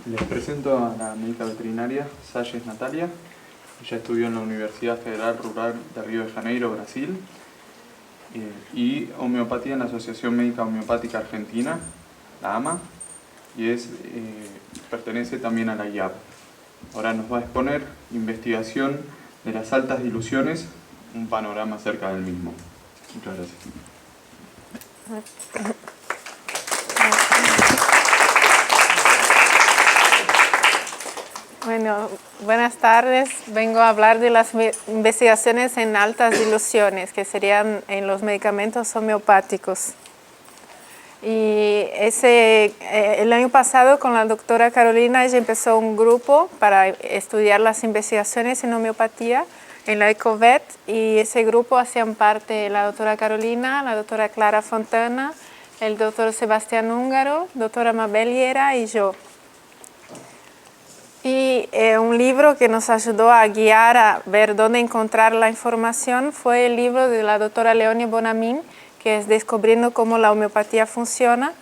Les presento a la médica veterinaria Salles Natalia. Ella estudió en la Universidad Federal Rural de Río de Janeiro, Brasil, y homeopatía en la Asociación Médica Homeopática Argentina, la AMA, y pertenece también a la IAP. Ahora nos va a exponer investigación de las altas diluciones, un panorama acerca del mismo. Muchas gracias. Bueno, buenas tardes. Vengo a hablar de las investigaciones en altas diluciones, que serían en los medicamentos homeopáticos. Y el año pasado con la doctora Carolina ella empezó un grupo para estudiar las investigaciones en homeopatía en la ECOVET, y ese grupo hacían parte la doctora Carolina, la doctora Clara Fontana, el doctor Sebastián Húngaro, doctora Mabel Llera y yo. Y un libro que nos ayudó a guiar a ver dónde encontrar la información fue el libro de la doctora Leonie Bonamín, que es Descubriendo cómo la homeopatía funciona.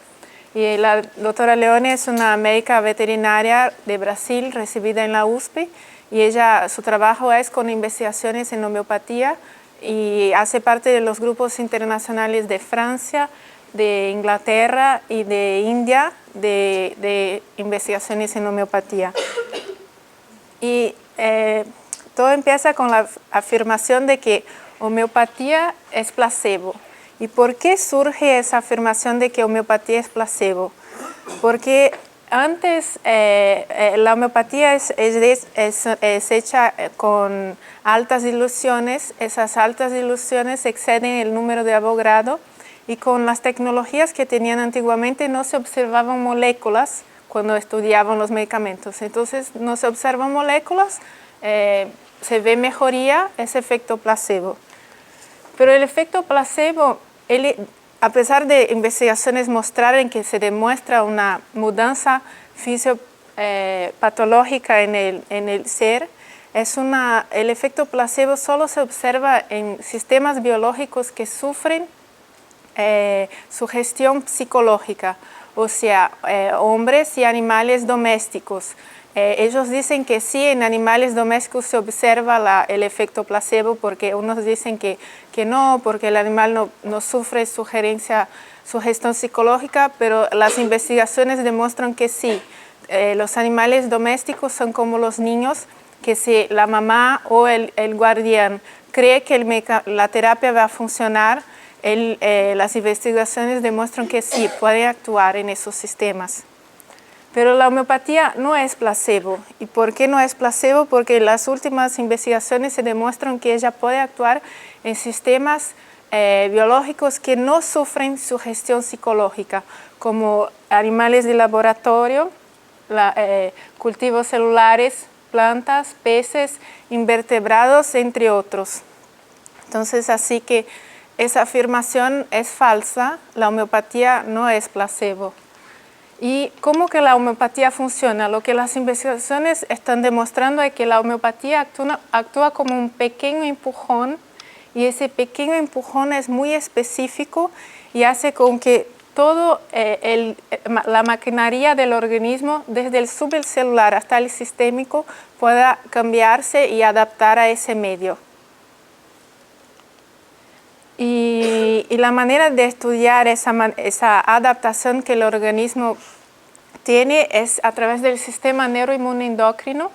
Y la doctora Leonie es una médica veterinaria de Brasil, recibida en la USP, y su trabajo es con investigaciones en homeopatía y hace parte de los grupos internacionales de Francia, de Inglaterra y de India de investigaciones en homeopatía. Y todo empieza con la afirmación de que homeopatía es placebo. ¿Y por qué surge esa afirmación de que homeopatía es placebo? Porque antes la homeopatía es hecha con altas diluciones. Esas altas diluciones exceden el número de Avogadro, y con las tecnologías que tenían antiguamente no se observaban moléculas cuando estudiaban los medicamentos. Entonces no se observan moléculas, se ve mejoría, es efecto placebo. Pero el efecto placebo, a pesar de investigaciones mostrar que se demuestra una mudanza fisiopatológica en el ser, el efecto placebo solo se observa en sistemas biológicos que sufren sugestión psicológica, o sea, hombres y animales domésticos. Ellos dicen que sí, en animales domésticos se observa el efecto placebo, porque unos dicen que no, porque el animal no sufre sugestión psicológica, pero las investigaciones demuestran que sí. Los animales domésticos son como los niños, que si la mamá o el guardián cree que la terapia va a funcionar, las investigaciones demuestran que sí, puede actuar en esos sistemas. Pero la homeopatía no es placebo. ¿Y por qué no es placebo? Porque en las últimas investigaciones se demuestran que ella puede actuar en sistemas biológicos que no sufren sugestión psicológica, como animales de laboratorio, cultivos celulares, plantas, peces, invertebrados, entre otros. Entonces, así que esa afirmación es falsa, la homeopatía no es placebo. ¿Y cómo que la homeopatía funciona? Lo que las investigaciones están demostrando es que la homeopatía actúa como un pequeño empujón, y ese pequeño empujón es muy específico y hace con que toda la maquinaria del organismo, desde el subcelular hasta el sistémico, pueda cambiarse y adaptar a ese medio. Y la manera de estudiar esa adaptación que el organismo tiene es a través del sistema neuroinmunoendocrino,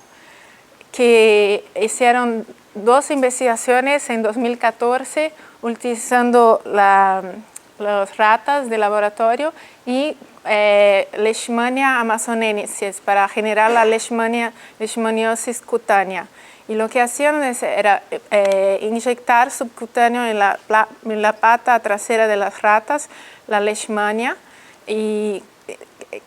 que hicieron 2 investigaciones en 2014 utilizando las ratas de laboratorio y Leishmania amazonensis para generar la leishmaniosis cutánea. Y lo que hacían era inyectar subcutáneo en la pata trasera de las ratas, la leishmania, y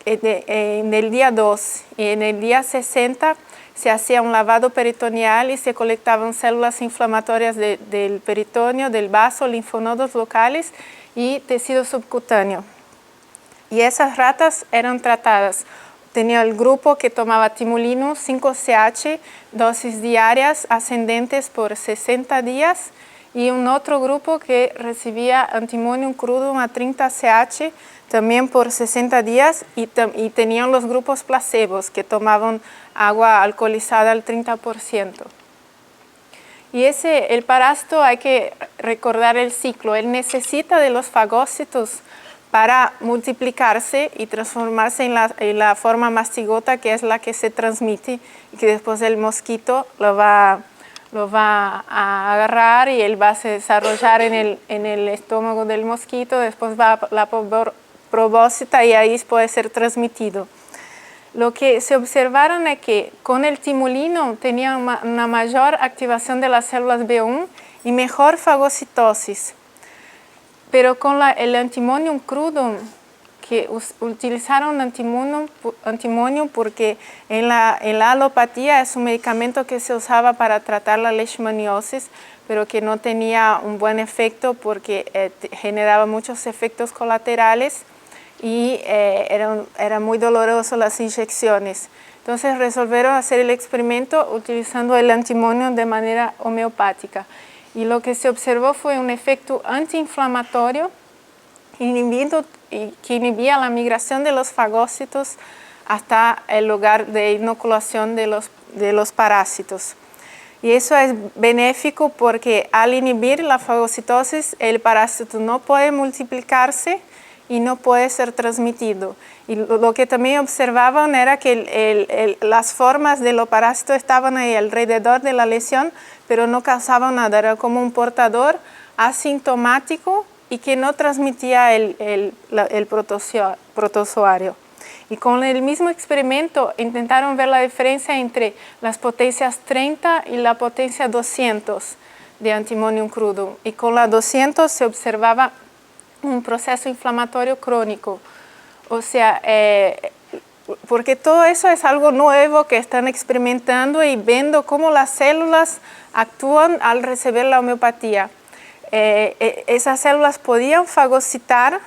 en el día 2 y en el día 60 se hacía un lavado peritoneal y se colectaban células inflamatorias del peritoneo, del vaso, linfonodos locales y tejido subcutáneo. Y esas ratas eran tratadas. Tenía el grupo que tomaba timulino 5-CH, dosis diarias ascendentes por 60 días, y un otro grupo que recibía antimonium crudum a 30 CH, también por 60 días y tenían los grupos placebos que tomaban agua alcoholizada al 30%. Y el parásito, hay que recordar el ciclo, él necesita de los fagócitos para multiplicarse y transformarse en la forma mastigota, que es la que se transmite y que después el mosquito lo va a agarrar y él va a se desarrollar en el estómago del mosquito, después va a la probóscita y ahí puede ser transmitido. Lo que se observaron es que con el timulino tenía una mayor activación de las células B1 y mejor fagocitosis. Pero con el Antimonium crudum, que utilizaron antimonio porque en la alopatía es un medicamento que se usaba para tratar la leishmaniosis, pero que no tenía un buen efecto porque generaba muchos efectos colaterales y eran muy dolorosas las inyecciones. Entonces resolvieron hacer el experimento utilizando el antimonio de manera homeopática. Y lo que se observó fue un efecto antiinflamatorio que inhibía la migración de los fagócitos hasta el lugar de inoculación de los parásitos. Y eso es benéfico porque al inhibir la fagocitosis, el parásito no puede multiplicarse y no puede ser transmitido. Y lo que también observaban era que las formas de los parásitos estaban ahí alrededor de la lesión, pero no causaban nada, era como un portador asintomático y que no transmitía el protozoario. Y con el mismo experimento intentaron ver la diferencia entre las potencias 30 y la potencia 200 de Antimonium crudum. Y con la 200 se observaba un proceso inflamatorio crónico. O sea, porque todo eso es algo nuevo que están experimentando y viendo cómo las células actúan al recibir la homeopatía. Esas células podían fagocitar,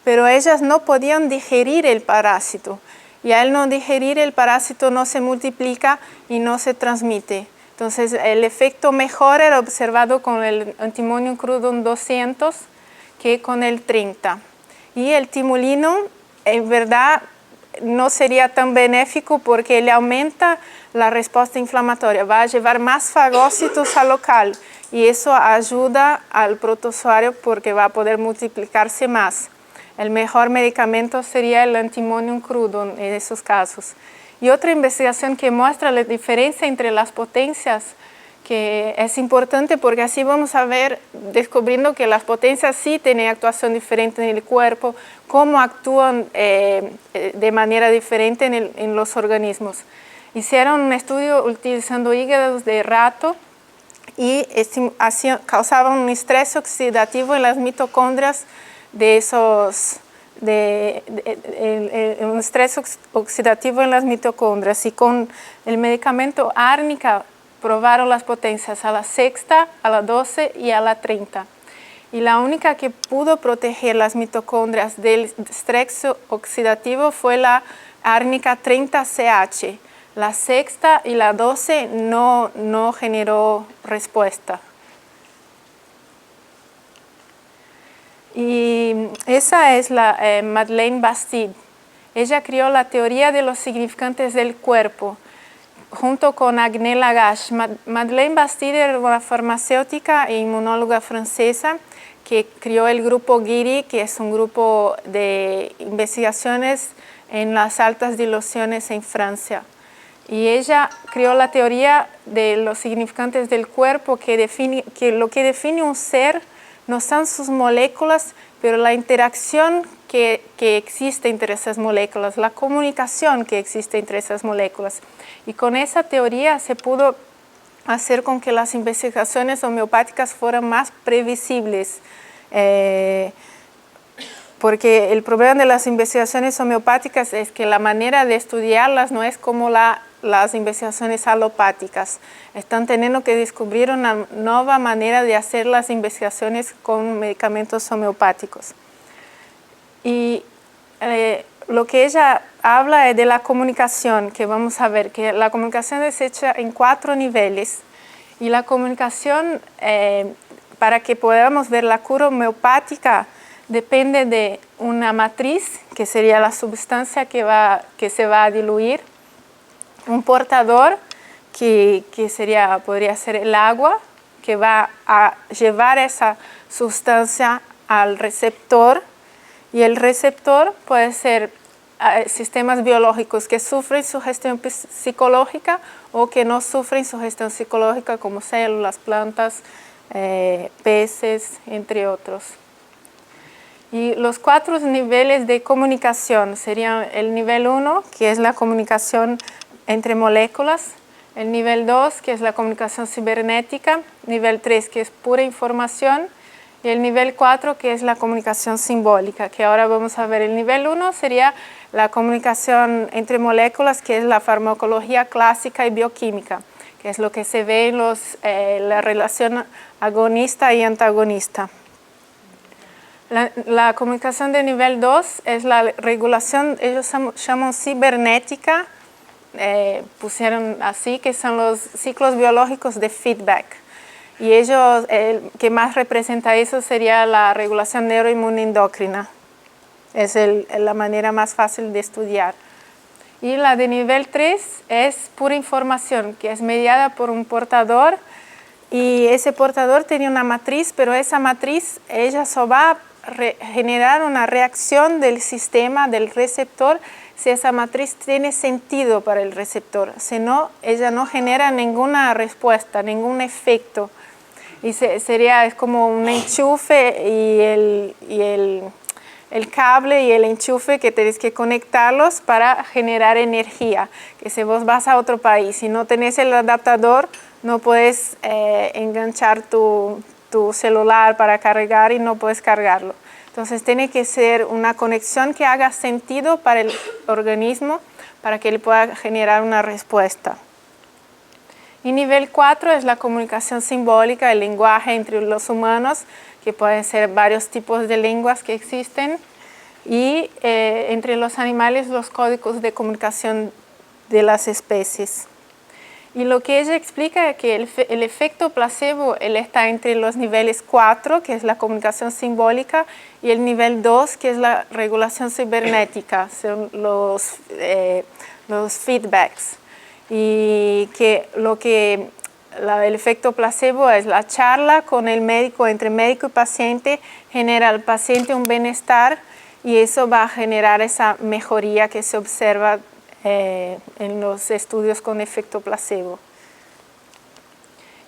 pero ellas no podían digerir el parásito. Y al no digerir el parásito no se multiplica y no se transmite. Entonces el efecto mejor era observado con el Antimonium crudum 200 que con el 30. Y el timulino en verdad no sería tan benéfico porque le aumenta la respuesta inflamatoria, va a llevar más fagócitos al local y eso ayuda al protozoario porque va a poder multiplicarse más. El mejor medicamento sería el Antimonium crudum en esos casos. Y otra investigación que muestra la diferencia entre las potencias, que es importante porque así vamos a ver, descubriendo que las potencias sí tienen actuación diferente en el cuerpo, cómo actúan de manera diferente en los organismos. Hicieron un estudio utilizando hígados de rato y causaban un estrés oxidativo en las mitocondrias un estrés oxidativo en las mitocondrias, y con el medicamento árnica probaron las potencias a la sexta, a la 12 y a la 30. Y la única que pudo proteger las mitocondrias del estrés oxidativo fue la árnica 30CH. La sexta y la 12 no generó respuesta. Y esa es la Madeleine Bastide. Ella creó la teoría de los significantes del cuerpo junto con Agnès Lagache. Madeleine Bastide era una farmacéutica e inmunóloga francesa que creó el grupo Guéry, que es un grupo de investigaciones en las altas diluciones en Francia. Y ella creó la teoría de los significantes del cuerpo, que lo que define un ser no son sus moléculas, pero la interacción que existe entre esas moléculas, la comunicación que existe entre esas moléculas. Y con esa teoría se pudo hacer con que las investigaciones homeopáticas fueran más previsibles. Porque el problema de las investigaciones homeopáticas es que la manera de estudiarlas no es como las investigaciones alopáticas. Están teniendo que descubrir una nueva manera de hacer las investigaciones con medicamentos homeopáticos. Y lo que ella habla es de la comunicación, que vamos a ver, que la comunicación es hecha en 4 niveles. Y la comunicación, para que podamos ver la cura homeopática, depende de una matriz, que sería la sustancia que se va a diluir, un portador, que podría ser el agua, que va a llevar esa sustancia al receptor, y el receptor puede ser sistemas biológicos que sufren sugestión psicológica o que no sufren sugestión psicológica, como células, plantas, peces, entre otros. Y los 4 niveles de comunicación serían el nivel 1, que es la comunicación entre moléculas, el nivel 2, que es la comunicación cibernética, nivel 3, que es pura información, y el nivel 4, que es la comunicación simbólica, que ahora vamos a ver. El nivel 1 sería la comunicación entre moléculas, que es la farmacología clásica y bioquímica, que es lo que se ve en la relación agonista y antagonista. La comunicación de nivel 2 es la regulación, ellos llaman cibernética, pusieron así, que son los ciclos biológicos de feedback. Y ellos, el que más representa eso sería la regulación neuroinmunoendocrina. Es la manera más fácil de estudiar. Y la de nivel 3 es pura información, que es mediada por un portador. Y ese portador tiene una matriz, pero esa matriz, ella solo va a generar una reacción del sistema, del receptor, si esa matriz tiene sentido para el receptor. Si no, ella no genera ninguna respuesta, ningún efecto. Y es como un enchufe y el cable y el enchufe que tenés que conectarlos para generar energía. Que si vos vas a otro país y no tenés el adaptador, no puedes enganchar tu celular para cargar y no puedes cargarlo. Entonces tiene que ser una conexión que haga sentido para el organismo para que él pueda generar una respuesta. Y nivel 4 es la comunicación simbólica, el lenguaje entre los humanos, que pueden ser varios tipos de lenguas que existen, y entre los animales los códigos de comunicación de las especies. Y lo que ella explica es que el efecto placebo él está entre los niveles 4, que es la comunicación simbólica, y el nivel 2, que es la regulación cibernética, son los feedbacks. Y que el efecto placebo es la charla con el médico, entre médico y paciente, genera al paciente un bienestar y eso va a generar esa mejoría que se observa en los estudios con efecto placebo.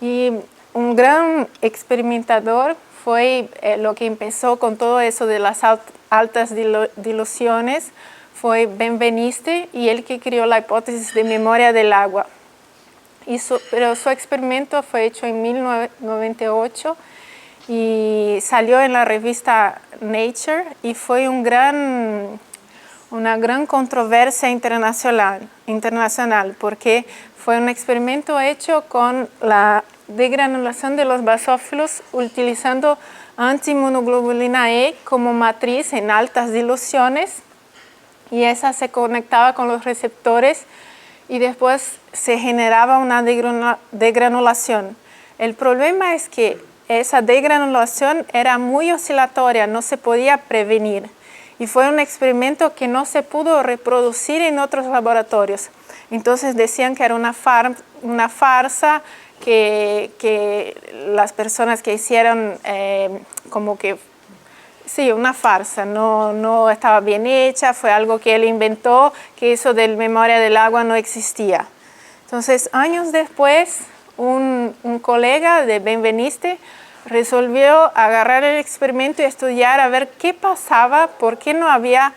Y un gran experimentador fue lo que empezó con todo eso de las altas diluciones, fue Benveniste, y él que creó la hipótesis de memoria del agua. Pero su experimento fue hecho en 1998 y salió en la revista Nature y fue una gran controversia internacional porque fue un experimento hecho con la degranulación de los basófilos utilizando antiinmunoglobulina E como matriz en altas diluciones, y esa se conectaba con los receptores y después se generaba una degranulación. El problema es que esa degranulación era muy oscilatoria, no se podía prevenir. Y fue un experimento que no se pudo reproducir en otros laboratorios. Entonces decían que era una farsa, que las personas que hicieron sí, una farsa, no estaba bien hecha, fue algo que él inventó, que eso de memoria del agua no existía. Entonces, años después, un colega de Benveniste resolvió agarrar el experimento y estudiar a ver qué pasaba, por qué no había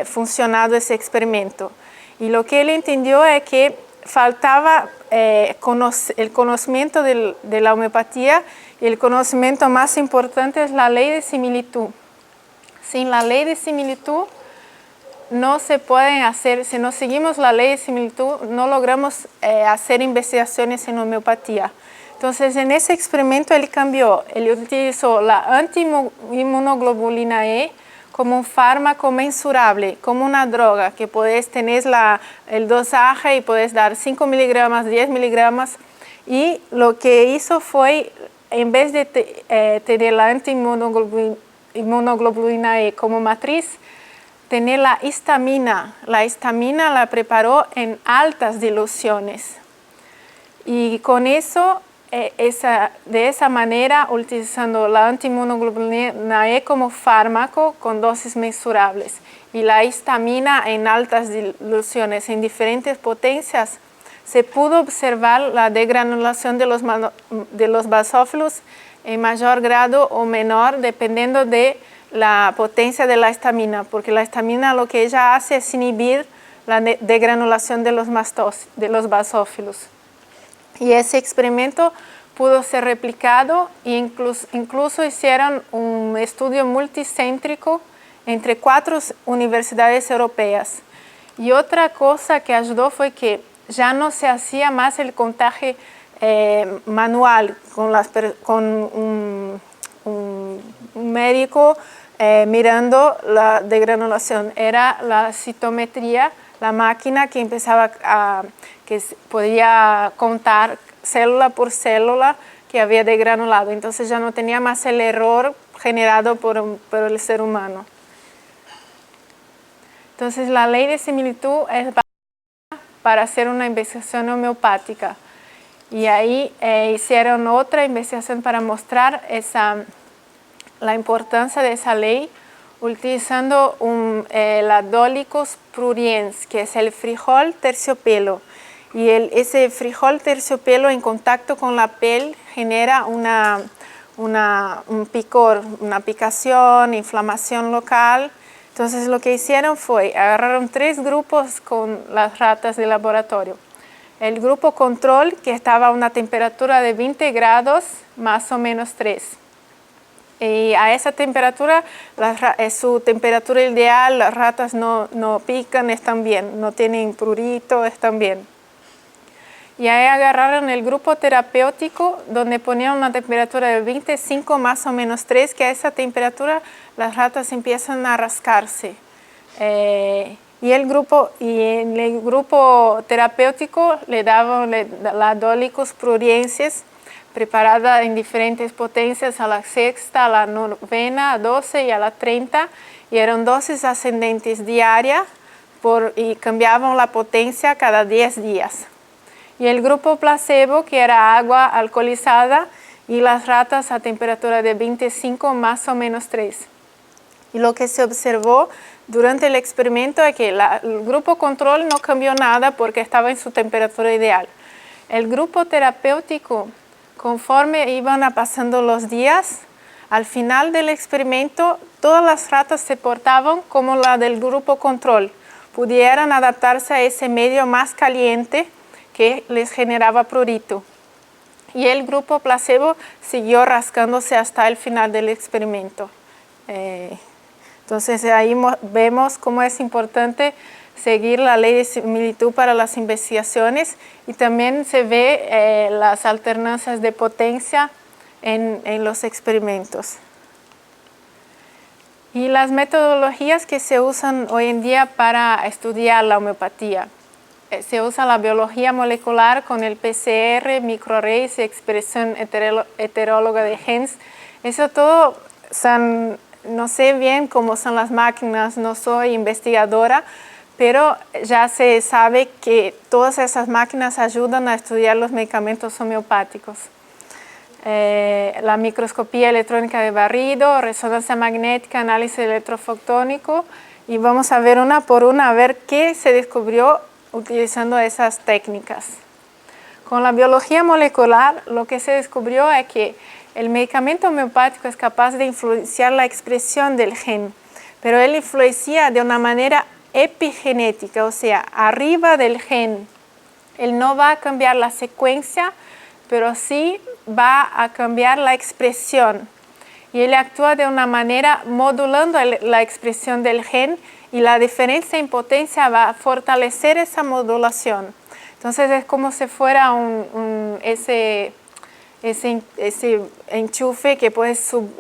funcionado ese experimento. Y lo que él entendió es que faltaba el conocimiento de la homeopatía, y el conocimiento más importante es la ley de similitud. Sin la ley de similitud no se pueden hacer, si no seguimos la ley de similitud, no logramos hacer investigaciones en homeopatía. Entonces, en ese experimento él utilizó la antiinmunoglobulina E como un fármaco mensurable, como una droga, que tenés el dosaje y puedes dar 5 miligramos, 10 miligramos, y lo que hizo fue, en vez de tener la inmunoglobulina E como matriz, tener la histamina. La histamina la preparó en altas diluciones. Y con eso, de esa manera, utilizando la antiinmunoglobulina E como fármaco con dosis mensurables y la histamina en altas diluciones en diferentes potencias, se pudo observar la degranulación de los basófilos en mayor grado o menor dependiendo de la potencia de la histamina, porque la histamina lo que ella hace es inhibir la degranulación de los basófilos. Y ese experimento pudo ser replicado e incluso hicieron un estudio multicéntrico entre 4 universidades europeas. Y otra cosa que ayudó fue que ya no se hacía más el contagio manual con un médico mirando la degranulación. Era la citometría, la máquina que que podía contar célula por célula que había degranulado. Entonces ya no tenía más el error generado por el ser humano. Entonces la ley de similitud es para hacer una investigación homeopática. Y ahí hicieron otra investigación para mostrar la importancia de esa ley utilizando el Adolicus pruriens, que es el frijol terciopelo. Y ese frijol terciopelo en contacto con la piel genera un picor, una picación, inflamación local. Entonces lo que hicieron fue, agarraron 3 grupos con las ratas de laboratorio. El grupo control, que estaba a una temperatura de 20 grados, más o menos 3. Y a esa temperatura, es su temperatura ideal, las ratas no pican, están bien, no tienen prurito, están bien. Y ahí agarraron el grupo terapéutico, donde ponían una temperatura de 25 más o menos 3, que a esa temperatura las ratas empiezan a rascarse. Y en el grupo terapéutico le daban la Adolicus pruriensis, preparada en diferentes potencias, a la 6, a la 9, a 12 y a la 30, y eran dosis ascendentes diarias y cambiaban la potencia cada 10 días. Y el grupo placebo, que era agua alcoholizada, y las ratas a temperatura de 25 más o menos 3. Y lo que se observó durante el experimento es que el grupo control no cambió nada porque estaba en su temperatura ideal. El grupo terapéutico, conforme iban pasando los días, al final del experimento, todas las ratas se portaban como la del grupo control. Pudieran adaptarse a ese medio más caliente que les generaba prurito. Y el grupo placebo siguió rascándose hasta el final del experimento. Entonces ahí vemos cómo es importante seguir la ley de similitud para las investigaciones, y también se ve las alternancias de potencia en los experimentos. Y las metodologías que se usan hoy en día para estudiar la homeopatía. Se usa la biología molecular con el PCR, microarrays y expresión heteróloga de genes. Eso todo no sé bien cómo son las máquinas, no soy investigadora, pero ya se sabe que todas esas máquinas ayudan a estudiar los medicamentos homeopáticos. La microscopía electrónica de barrido, resonancia magnética, análisis electrofotónico, y vamos a ver una por una a ver qué se descubrió utilizando esas técnicas. Con la biología molecular, lo que se descubrió es que el medicamento homeopático es capaz de influenciar la expresión del gen, pero él influencia de una manera epigenética, o sea, arriba del gen. Él no va a cambiar la secuencia, pero sí va a cambiar la expresión. Y él actúa de una manera modulando la expresión del gen, y la diferencia en potencia va a fortalecer esa modulación. Entonces es como si fuera ese enchufe que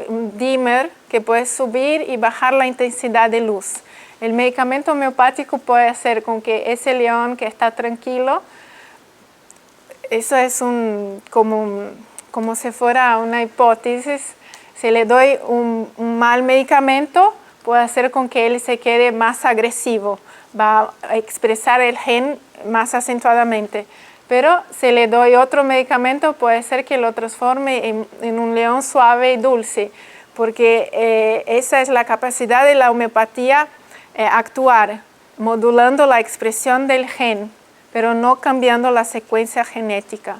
un dimmer que puede subir y bajar la intensidad de luz. El medicamento homeopático puede hacer con que ese león que está tranquilo, eso es como si fuera una hipótesis, Si le doy un mal medicamento, puede hacer con que él se quede más agresivo, va a expresar el gen más acentuadamente. Pero si le doy otro medicamento, puede ser que lo transforme en un león suave y dulce, porque esa es la capacidad de la homeopatía, actuar, modulando la expresión del gen, pero no cambiando la secuencia genética.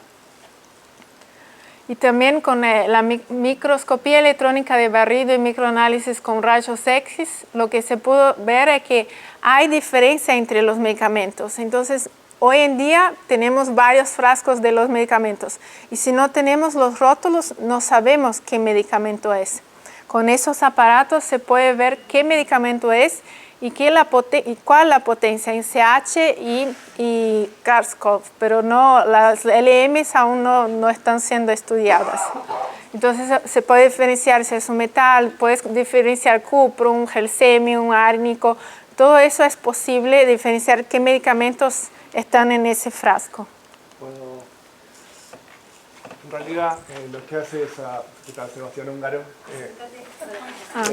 Y también con la microscopía electrónica de barrido y microanálisis con rayos X, lo que se pudo ver es que hay diferencia entre los medicamentos. Entonces, hoy en día tenemos varios frascos de los medicamentos y si no tenemos los rótulos, no sabemos qué medicamento es. Con esos aparatos se puede ver qué medicamento es y cuál es la potencia en CH y Korsakoff, pero no, las LMs aún no están siendo estudiadas. Entonces se puede diferenciar si es un metal, puedes diferenciar cuprum, gelsemium, árnico, todo eso es posible diferenciar qué medicamentos están en ese frasco. Bueno, en realidad lo que hace ¿qué tal, Sebastián Húngaro?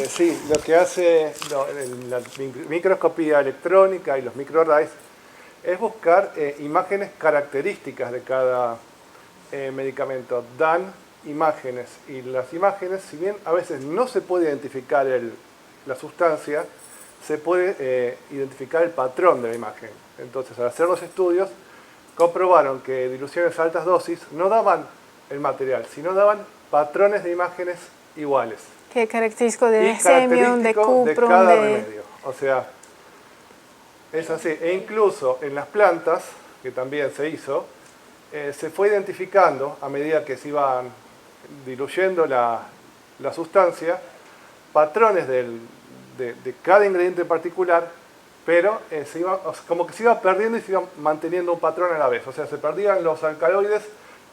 Sí, lo que hace la microscopía electrónica y los microarrays es buscar imágenes características de cada medicamento. Dan imágenes y las imágenes, si bien a veces no se puede identificar la sustancia, se puede identificar el patrón de la imagen. Entonces, al hacer los estudios, comprobaron que diluciones a altas dosis no daban el material, sino daban patrones de imágenes iguales. ¿Qué característico de semium, de cuprum, de cada remedio? O sea, es así. E incluso en las plantas, que también se hizo, se fue identificando a medida que se iban diluyendo la sustancia, patrones de cada ingrediente en particular, pero como que se iba perdiendo y se iba manteniendo un patrón a la vez. O sea, se perdían los alcaloides,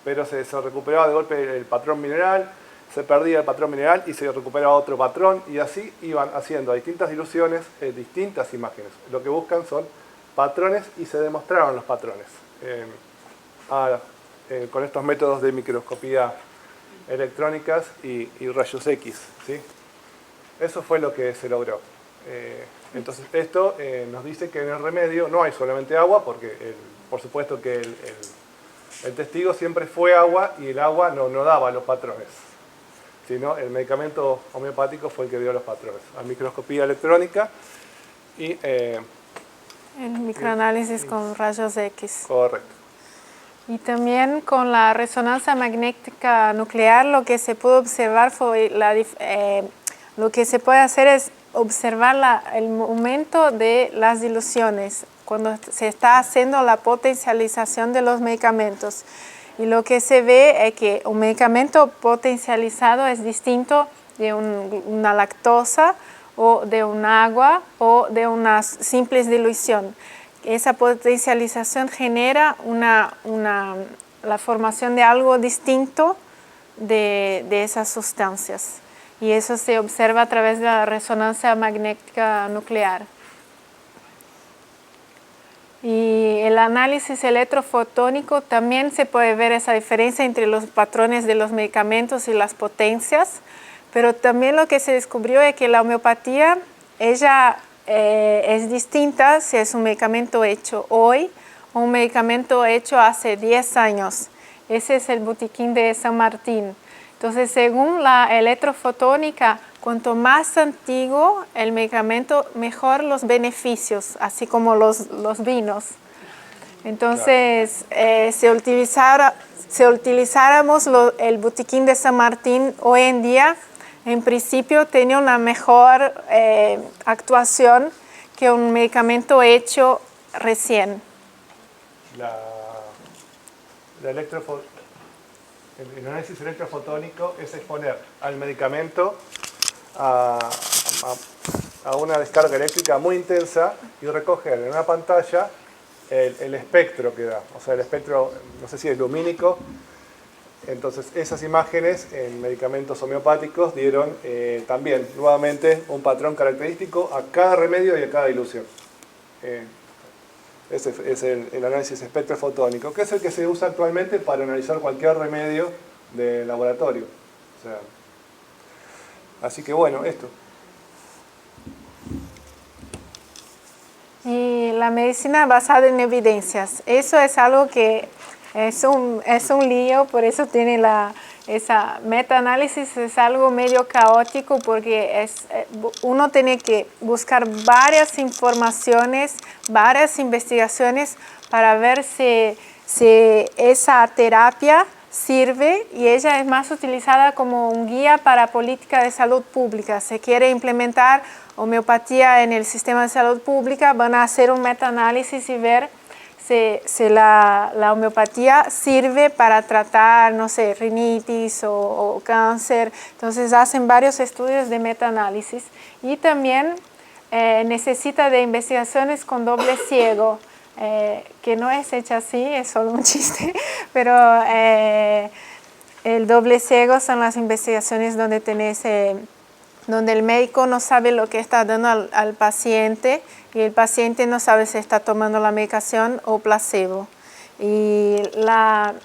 pero se recuperaba de golpe el patrón mineral, se perdía el patrón mineral y se recuperaba otro patrón, y así iban haciendo a distintas diluciones, distintas imágenes. Lo que buscan son patrones y se demostraron los patrones con estos métodos de microscopía electrónicas y rayos X, ¿sí? Eso fue lo que se logró. Entonces esto nos dice que en el remedio no hay solamente agua, porque por supuesto que el testigo siempre fue agua y el agua no daba los patrones, sino el medicamento homeopático fue el que dio los patrones. A microscopía electrónica y el microanálisis con rayos X. Correcto. Y también con la resonancia magnética nuclear lo que se pudo observar fue lo que se puede hacer es observar el momento de las diluciones cuando se está haciendo la potencialización de los medicamentos. Y lo que se ve es que un medicamento potencializado es distinto de una lactosa o de un agua o de una simple dilución. Esa potencialización genera la formación de algo distinto de esas sustancias. Y eso se observa a través de la resonancia magnética nuclear. Y el análisis electrofotónico también se puede ver esa diferencia entre los patrones de los medicamentos y las potencias, pero también lo que se descubrió es que la homeopatía, ella es distinta si es un medicamento hecho hoy o un medicamento hecho hace 10 años. Ese es el botiquín de San Martín. Entonces, según la electrofotónica, cuanto más antiguo el medicamento, mejor los beneficios, así como los vinos. Entonces, si utilizáramos el botiquín de San Martín hoy en día, en principio tenía una mejor actuación que un medicamento hecho recién. El análisis electrofotónico es exponer al medicamento a una descarga eléctrica muy intensa y recoger en una pantalla el espectro que da. O sea, el espectro, no sé si es lumínico. Entonces, esas imágenes en medicamentos homeopáticos dieron también, nuevamente, un patrón característico a cada remedio y a cada dilución. Ese es el análisis espectrofotónico, que es el que se usa actualmente para analizar cualquier remedio de laboratorio. O sea, Así que bueno, esto. Y la medicina basada en evidencias, eso es algo que es un lío, por eso tiene esa meta-análisis, es algo medio caótico porque uno tiene que buscar varias informaciones, varias investigaciones para ver si esa terapia sirve, y ella es más utilizada como un guía para política de salud pública. Se quiere implementar homeopatía en el sistema de salud pública, van a hacer un metaanálisis y ver si la homeopatía sirve para tratar, no sé, rinitis o cáncer. Entonces hacen varios estudios de metaanálisis, y también necesita de investigaciones con doble ciego, que no es hecha así, es solo un chiste, pero el doble ciego son las investigaciones donde donde el médico no sabe lo que está dando al paciente, y el paciente no sabe si está tomando la medicación o placebo. Y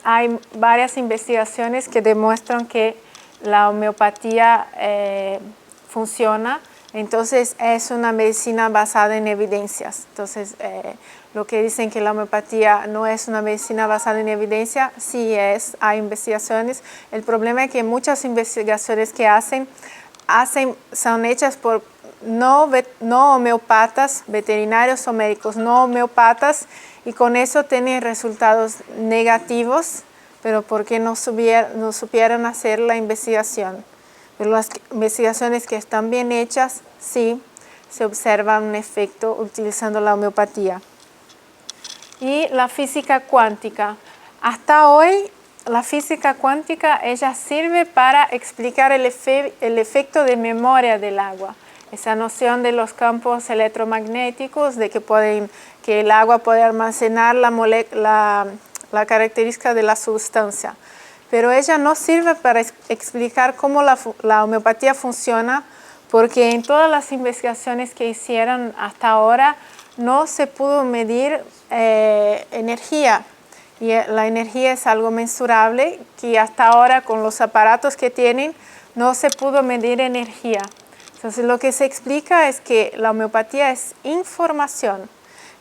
hay varias investigaciones que demuestran que la homeopatía funciona. Entonces es una medicina basada en evidencias. Entonces lo que dicen que la homeopatía no es una medicina basada en evidencia, sí hay investigaciones. El problema es que muchas investigaciones que son hechas por no homeopatas, veterinarios o médicos no homeopatas, y con eso tienen resultados negativos, pero porque no supieron hacer la investigación. Pero las investigaciones que están bien hechas, sí, se observa un efecto utilizando la homeopatía. Y la física cuántica. Hasta hoy, la física cuántica, ella sirve para explicar el efecto de memoria del agua. Esa noción de los campos electromagnéticos, de que el agua puede almacenar la característica de la sustancia. Pero ella no sirve para explicar cómo la homeopatía funciona, porque en todas las investigaciones que hicieron hasta ahora no se pudo medir energía. Y la energía es algo mensurable, que hasta ahora con los aparatos que tienen no se pudo medir energía. Entonces lo que se explica es que la homeopatía es información.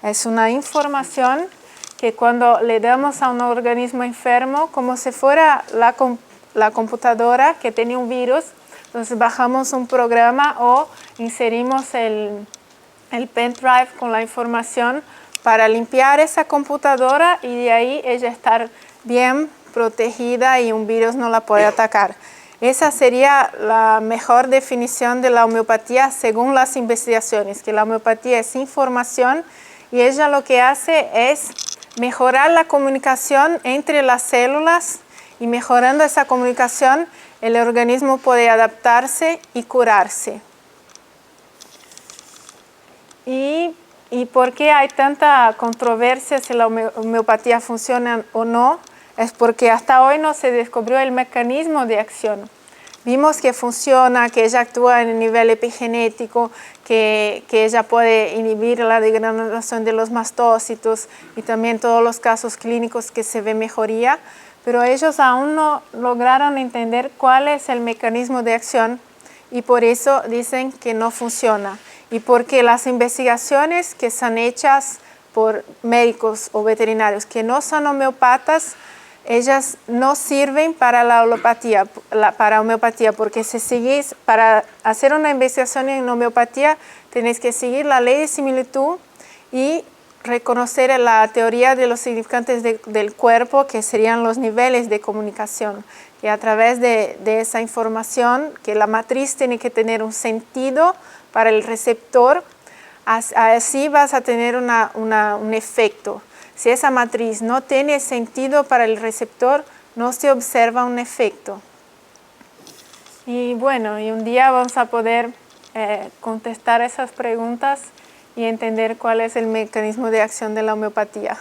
Es una información que cuando le damos a un organismo enfermo, como si fuera la computadora que tiene un virus, entonces bajamos un programa o inserimos el pendrive con la información para limpiar esa computadora, y de ahí ella estar bien protegida y un virus no la puede atacar. Esa sería la mejor definición de la homeopatía según las investigaciones, que la homeopatía es información, y ella lo que hace es mejorar la comunicación entre las células, y mejorando esa comunicación el organismo puede adaptarse y curarse. ¿Y por qué hay tanta controversia si la homeopatía funciona o no? Es porque hasta hoy no se descubrió el mecanismo de acción. Vimos que funciona, que ella actúa en el nivel epigenético, que ella puede inhibir la degradación de los mastócitos, y también todos los casos clínicos que se ve mejoría, pero ellos aún no lograron entender cuál es el mecanismo de acción, y por eso dicen que no funciona. Y porque las investigaciones que son hechas por médicos o veterinarios que no son homeopatas, ellas no sirven para la homeopatía, porque para hacer una investigación en homeopatía tenéis que seguir la ley de similitud y reconocer la teoría de los significantes del cuerpo, que serían los niveles de comunicación. Y a través de esa información, que la matriz tiene que tener un sentido para el receptor, así vas a tener un efecto. Si esa matriz no tiene sentido para el receptor, no se observa un efecto. Y bueno, y un día vamos a poder contestar esas preguntas y entender cuál es el mecanismo de acción de la homeopatía.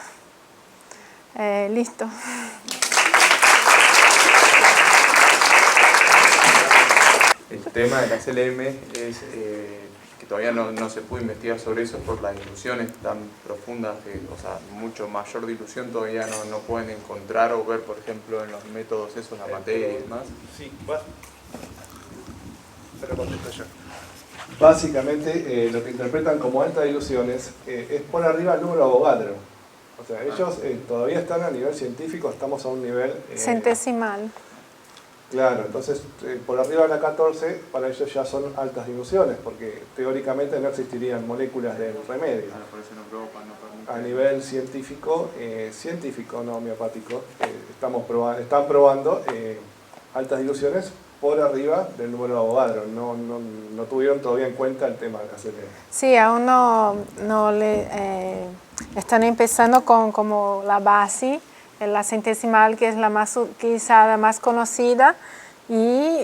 Listo. El tema de la CLM es que todavía no se pudo investigar sobre eso por las diluciones tan profundas, mucho mayor dilución todavía no pueden encontrar o ver, por ejemplo, en los métodos esos, la materia y demás. Sí, vas. pero contesto yo. Básicamente, lo que interpretan como altas diluciones es por arriba del número de Avogadro. O sea, ellos todavía están a nivel científico, estamos a un nivel... centesimal. Claro, entonces por arriba de la 14 para ellos ya son altas diluciones, porque teóricamente no existirían moléculas del remedio. A nivel científico, no homeopático, están probando altas diluciones por arriba del número de Avogadro. No tuvieron todavía en cuenta el tema de la CLE. Sí, aún no le están empezando con como la base, la centesimal, que es la más utilizada, más conocida, y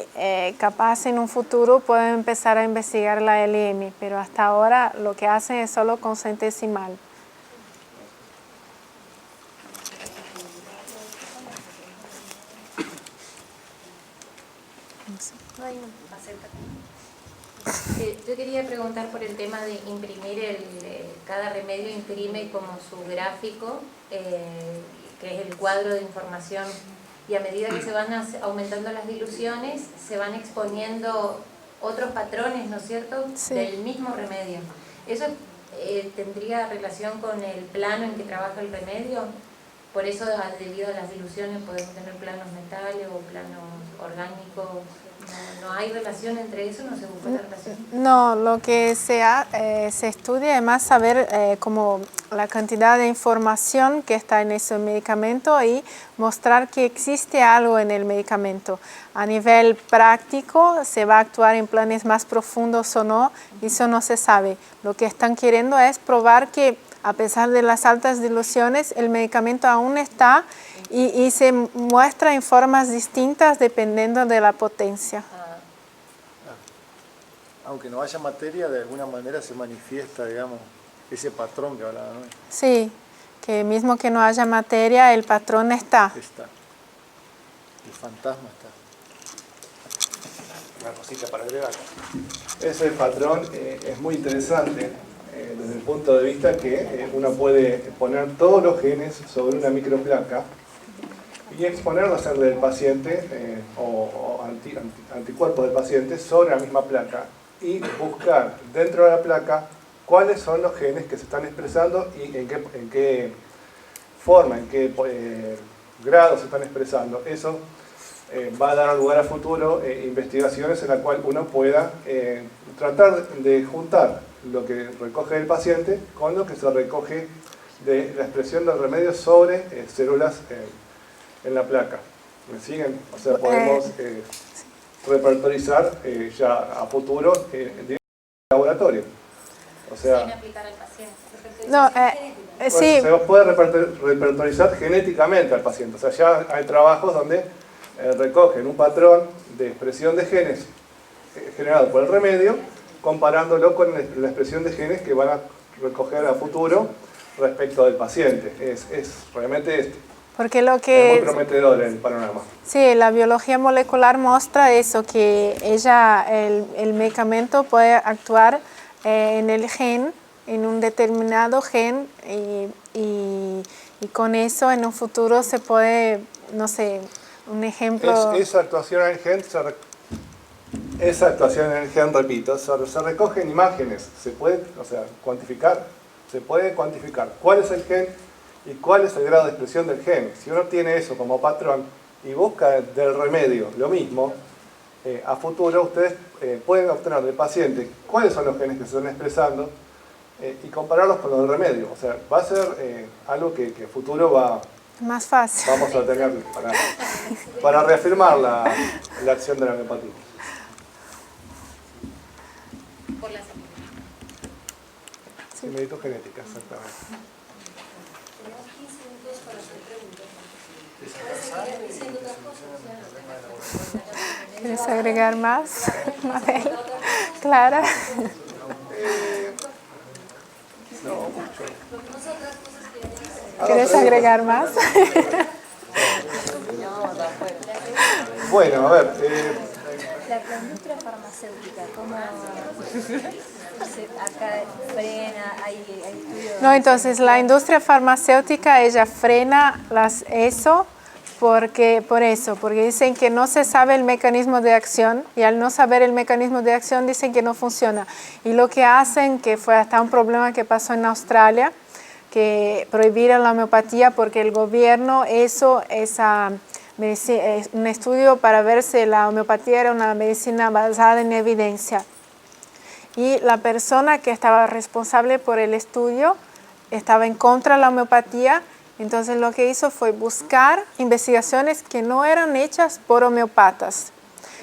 capaz en un futuro pueden empezar a investigar la LM, pero hasta ahora lo que hacen es solo con centesimal. Yo quería preguntar por el tema de imprimir, cada remedio imprime como su gráfico, que es el cuadro de información, y a medida que se van aumentando las diluciones, se van exponiendo otros patrones, ¿no es cierto?, sí, del mismo remedio. ¿Eso tendría relación con el plano en que trabaja el remedio? Por eso, debido a las diluciones, podemos tener planos metales o planos orgánicos. ¿No hay relación entre eso? ¿No se busca la relación? No, lo que se estudia es más saber como la cantidad de información que está en ese medicamento y mostrar que existe algo en el medicamento. A nivel práctico, se va a actuar en planes más profundos o no, eso no se sabe. Lo que están queriendo es probar que a pesar de las altas diluciones, el medicamento aún está y se muestra en formas distintas dependiendo de la potencia. Aunque no haya materia, de alguna manera se manifiesta, digamos, ese patrón que hablaba, ¿no? Sí, que mismo que no haya materia, el patrón está. Está. El fantasma está. Una cosita para agregar. Ese patrón es muy interesante desde el punto de vista que uno puede poner todos los genes sobre una microplaca y exponerlos del paciente o anticuerpos del paciente sobre la misma placa y buscar dentro de la placa cuáles son los genes que se están expresando y en qué forma, en qué grado se están expresando. Eso va a dar lugar a futuro investigaciones en las cuales uno pueda tratar de juntar lo que recoge el paciente con lo que se recoge de la expresión del remedio sobre células en la placa. ¿Me siguen? O sea, podemos repertorizar ya a futuro en laboratorio. O sea, sin aplicar al paciente. No, sí. Se puede repertorizar genéticamente al paciente. O sea, ya hay trabajos donde recogen un patrón de expresión de genes generado por el remedio, comparándolo con la expresión de genes que van a recoger a futuro respecto del paciente. Realmente Porque lo que es muy prometedor el panorama. Sí, la biología molecular muestra eso, que el medicamento puede actuar en el gen, en un determinado gen, y con eso en un futuro se puede, no sé, un ejemplo... Esa actuación en el gen, repito, se recoge en imágenes, se puede cuantificar cuál es el gen y cuál es el grado de expresión del gen. Si uno tiene eso como patrón y busca del remedio lo mismo, a futuro ustedes pueden obtener del paciente cuáles son los genes que se están expresando y compararlos con los del remedio. O sea, va a ser algo que a futuro más fácil. Vamos a tener para reafirmar la acción de la homeopatía. Por la similitud genética, exactamente. Tenemos 15 minutos para hacer preguntas. ¿Puedes seguir diciendo otras cosas? ¿Quieres agregar más? Mabel, Clara. No, mucho. ¿Quieres agregar más? Bueno, a ver. La industria farmacéutica, ¿cómo acá frena? ¿Hay estudios? No, entonces la industria farmacéutica, ella frena eso porque dicen que no se sabe el mecanismo de acción y al no saber el mecanismo de acción dicen que no funciona. Y lo que hacen, que fue hasta un problema que pasó en Australia, que prohibieron la homeopatía porque el gobierno hizo un estudio para ver si la homeopatía era una medicina basada en evidencia. Y la persona que estaba responsable por el estudio estaba en contra de la homeopatía. Entonces lo que hizo fue buscar investigaciones que no eran hechas por homeopatas.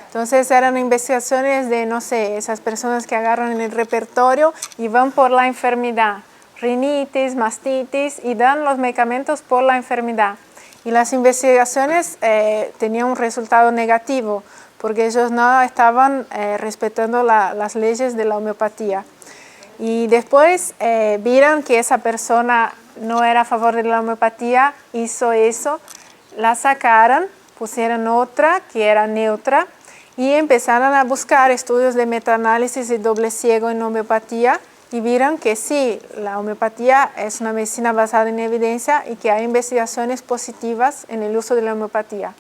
Entonces eran investigaciones de, no sé, esas personas que agarran el repertorio y van por la enfermedad, rinitis, mastitis, y dan los medicamentos por la enfermedad. Y las investigaciones tenían un resultado negativo porque ellos no estaban respetando las leyes de la homeopatía. Y después vieron que esa persona no era a favor de la homeopatía, hizo eso, la sacaron, pusieron otra que era neutra y empezaron a buscar estudios de metaanálisis y doble ciego en homeopatía y vieron que sí, la homeopatía es una medicina basada en evidencia y que hay investigaciones positivas en el uso de la homeopatía.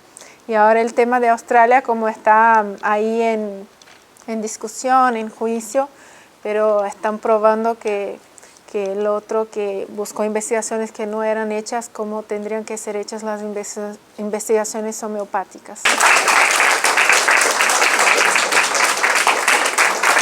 Y ahora el tema de Australia, como está ahí en discusión, en juicio, pero están probando que el otro que buscó investigaciones que no eran hechas como tendrían que ser hechas las investigaciones homeopáticas.